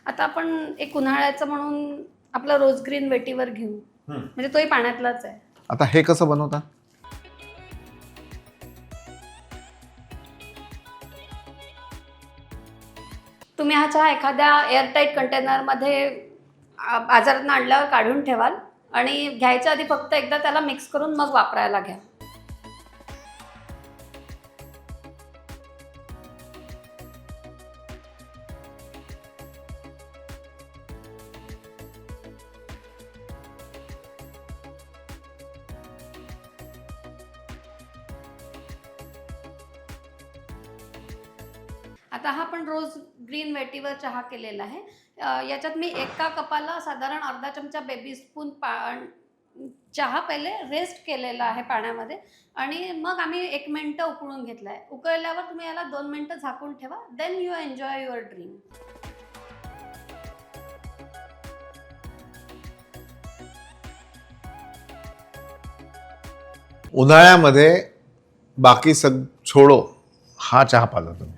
आता आपण एक उन्हाळ्याचं म्हणून आपलं रोज ग्रीन वेटीवर घेऊ, म्हणजे तोही पाण्यातलाच आहे. आता हे कसं बनवतात? तुम्ही हा चहा एखाद्या एअरटाईट कंटेनरमध्ये बाजारातून आणल्यावर काढून ठेवाल आणि घ्यायच्या आधी फक्त एकदा त्याला मिक्स करून मग वापरायला घ्या. आता हा पण रोज ग्रीन वेटीवर चहा केलेला आहे. याच्यात मी एका कपाला साधारण अर्धा चमचा बेबी स्पून चहा पहिले रेस्ट केलेला आहे पाण्यामध्ये आणि मग आम्ही 1 मिनिट उकळून घेतला आहे. उकळल्यावर तुम्ही याला 2 मिनिटं झाकून ठेवा. Then you enjoy your drink. उन्हाळ्यामध्ये बाकी छोडो हा चहा पाजा तुम्ही.